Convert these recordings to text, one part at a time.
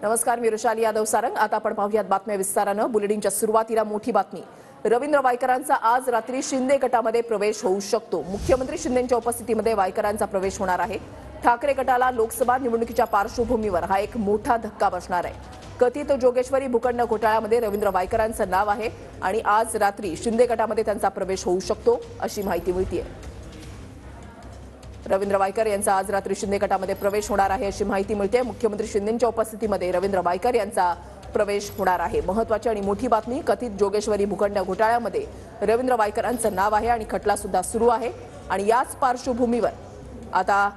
नमस्कार, मी वृषाली यादव सारंग। आता आपण पाहूयात बातम्या विस्तारानं। बुलेटिनच्या सुरुवातीला मोठी बातमी। रवींद्र वायकरांचा आज रात्री शिंदे गटामध्ये प्रवेश होऊ शकतो। मुख्यमंत्री शिंदेंच्या उपस्थितीमध्ये वायकरांचा प्रवेश होणार आहे। ठाकरे गटाला लोकसभा निवडणुकीच्या पार्श्वभूमीवर हा एक मोठा धक्का बसणार आहे। कथित जोगेश्वरी भूखंड घोटाळ्यामध्ये रवींद्र वायकरांचं नाव आहे आणि आज रात्री शिंदे गटामध्ये त्यांचा प्रवेश होऊ शकतो अशी माहिती मिळते। रवींद्र वायकर यांचा आज रात्री शिंदे गटामध्ये प्रवेश होणार आहे अशी माहिती मिळते। मुख्यमंत्री शिंदेंच्या उपस्थितीमध्ये रवींद्र वायकर यांचा प्रवेश होणार आहे। महत्त्वाची आणि मोठी बातमी, कथित जोगेश्वरी भूखंड घोटाळ्यामध्ये रवींद्र वायकरांचं नाव आहे आणि खटला सुद्धा सुरू आहे आणि याच पार्श्वभूमीवर आता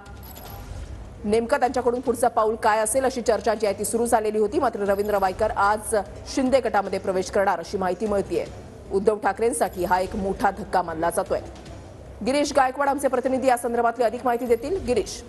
नेमकं त्यांच्याकडून पुढचं पाऊल काय असेल अशी चर्चा जी आहे ती सुरू झालेली होती। मात्र रवींद्र वायकर आज शिंदे गटामध्ये प्रवेश करणार अशी माहिती मिळतेय। उद्धव ठाकरेंसाठी हा एक मोठा धक्का मानला जातोय। गिरीश गायकवाड आमचे प्रतिनिधी या संदर्भातली अधिक माहिती देतील। गिरीश,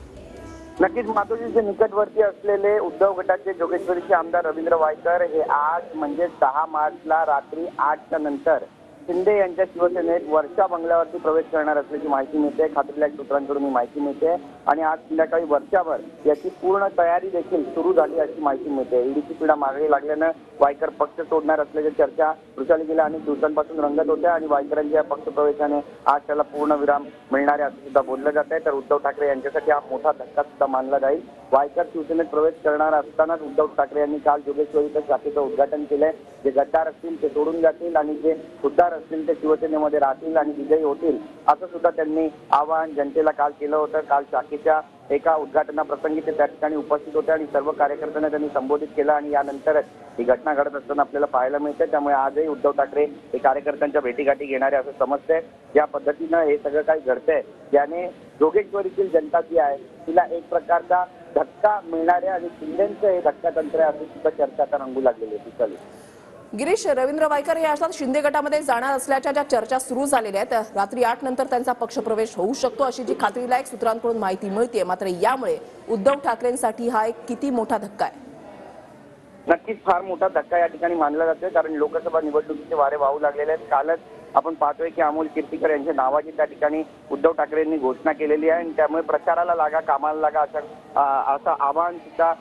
नक्कीच मातोश्रीचे निकटवर्ती असलेले उद्धव गटाचे जोगेश्वरीचे आमदार रवींद्र वायकर हे आज म्हणजे 10 मार्चला रात्री 8च्या नंतर शिंदे यांच्या शिवसेनेत वर्षा बंगल्यावरती प्रवेश करणार असल्याची माहिती मिळते। खात्रीलायक सूत्रांकडून ही माहिती मिळते आणि आज संध्याकाळी वर्षाभर याची पूर्ण तयारी देखील सुरू झाली अशी माहिती मिळते। ईडीची पीडा मागे लागल्यानं वायकर पक्ष सोडणार असल्याच्या चर्चा वृषाली गेल्या अनेक दिवसांपासून रंगत होत्या आणि वायकरांच्या या पक्ष प्रवेशाने आज त्याला पूर्ण विराम मिळणार आहे असं सुद्धा बोललं जात आहे। तर उद्धव ठाकरे यांच्यासाठी हा मोठा धक्का सुद्धा मानला जाईल। वायकर शिवसेनेत प्रवेश करणार असतानाच उद्धव ठाकरे यांनी काल जोगेश्वरीच्या शाखेचं उद्घाटन केलंय। जे गद्दार असतील ते सोडून जातील आणि जे खुद्दार असतील ते शिवसेनेमध्ये राहतील आणि विजयी होतील असं सुद्धा त्यांनी आवाहन जनतेला काल केलं होतं। काल शाखेच्या एका उद्घाटनाप्रसंगी ते त्या ठिकाणी उपस्थित होते आणि सर्व कार्यकर्त्यांना त्यांनी संबोधित केलं आणि यानंतरच ही घटना घडत असताना आपल्याला पाहायला मिळते। त्यामुळे आजही उद्धव ठाकरे हे कार्यकर्त्यांच्या भेटीगाठी घेणारे असं समजतंय। ज्या पद्धतीनं हे सगळं काही घडतंय त्याने जोगेश्वरीतील जनता जी आहे तिला एक प्रकारचा धक्का मिळणार आहे आणि शिंदेचं हे धक्कातंत्र आहे अशी सुद्धा चर्चा आता रंगू लागलेली आहे। गिरीश, रवींद्र वायकर हे अशात शिंदे गटामध्ये जाणार असल्याच्या ज्या चर्चा सुरू झालेल्या आहेत, रात्री 8 नंतर त्यांचा पक्षप्रवेश होऊ शकतो अशी जी खात्रीलायक सूत्रांकडून माहिती मिळते। मात्र यामुळे उद्धव ठाकरेंसाठी हा एक किती मोठा धक्का आहे? नक्कीच फार मोठा धक्का या ठिकाणी मानला जातोय, कारण लोकसभा निवडणुकीचे वारे वाहू लागलेले आहेत। कालच आपण पाहतोय की अमोल कीर्तीकर यांच्या नावाची त्या ठिकाणी उद्धव ठाकरेंनी घोषणा केलेली आहे आणि त्यामुळे प्रचाराला लागा, कामाला लागा असं आवाहन सुद्धा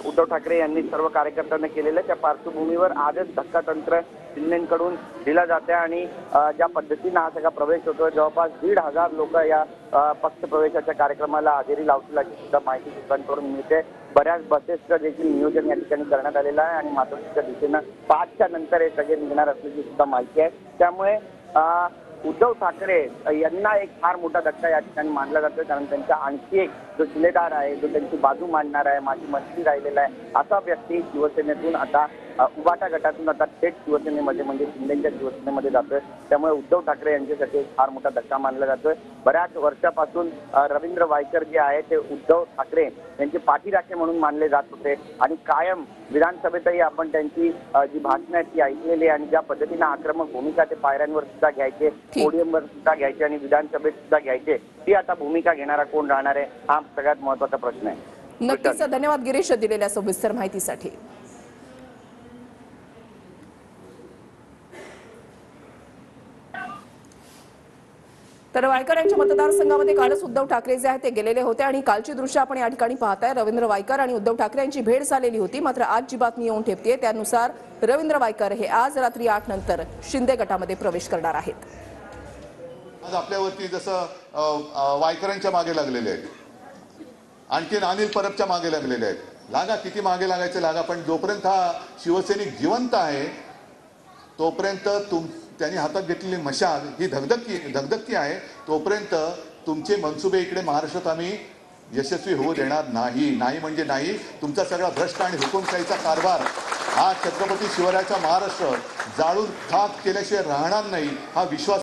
उद्धव ठाकरे यांनी सर्व कार्यकर्त्यांना केलेलं आहे। त्या पार्श्वभूमीवर आजच धक्कातंत्र शिंदेकडून दिला जाते आणि ज्या पद्धतीनं हा सगळा प्रवेश होतोय जवळपास 1,500 लोक या पक्ष प्रवेशाच्या कार्यक्रमाला हजेरी लावतील अशी सुद्धा माहिती सूत्रांकडून मिळते। बऱ्याच बसेसचं देखील नियोजन या ठिकाणी करण्यात आलेलं आहे आणि मातोश्रीच्या दिशेनं 5च्या नंतर हे सगळे निघणार असल्याची सुद्धा माहिती आहे। त्यामुळे उद्धव ठाकरे यांना एक फार मोठा धक्का या ठिकाणी मानला जातोय, कारण त्यांचा आणखी एक जो शिलेदार आहे, जो त्यांची बाजू मांडणार आहे, माजी मंत्री राहिलेला आहे असा व्यक्ती शिवसेनेतून आता उभाटा गटातून आता थेट शिवसेनेमध्ये म्हणजे शिंदेच्या शिवसेनेमध्ये जातोय। त्यामुळे उद्धव ठाकरे यांच्यासाठी एक फार मोठा धक्का मानला जातोय। बऱ्याच वर्षापासून रवींद्र वायकर जे आहे ते उद्धव ठाकरे यांचे पाठीराखे म्हणून मानले जात होते आणि कायम विधानसभेतही आपण त्यांची जी भाषणं आहेत ती ऐकलेली आहे आणि ज्या पद्धतीने आक्रमक भूमिका ते पायऱ्यांवर सुद्धा घ्यायचे, पोडियमवर सुद्धा घ्यायचे आणि विधानसभेत सुद्धा घ्यायचे, ती आता भूमिका घेणारा कोण राहणार आहे हा सगळ्यात महत्त्वाचा प्रश्न आहे। नक्कीच धन्यवाद गिरीश दिलेल्या सविस्तर माहितीसाठी। तर वायकर यांच्या मतदारसंघामध्ये कालच उद्धव ठाकरे जे आहेत ते गेलेले होते आणि कालची दृश्य आपण या ठिकाणी पाहताय। रवींद्र वायकर आणि उद्धव ठाकरे यांची भेट झालेली होती। मात्र आज जी बातमी येऊन ठेपते त्यानुसार रवींद्र वायकर हे आज रात्री 8 नंतर शिंदे गटामध्ये प्रवेश करणार आहेत। आज आपल्यावरती जसं वायकरांच्या मागे लागलेले आहेत, आणखीन अनिल परबच्या मागे लागलेले आहेत। लागा, किती मागे लागायचं लागा, पण जोपर्यंत हा शिवसैनिक जिवंत आहे तोपर्यंत त्यांनी हातात घेतलेली मशाल ही धगधगती आहे, तोपर्यंत तुमचे मनसुबे इकडे महाराष्ट्रात आम्ही यशस्वी होऊ देणार नाही। नाही म्हणजे नाही, तुमचा सगळा भ्रष्ट आणि हुकुमशाहीचा कारभार हा छत्रपती शिवरायाचा महाराष्ट्र जाळून खाक केल्याशिवाय राहणार नाही हा विश्वास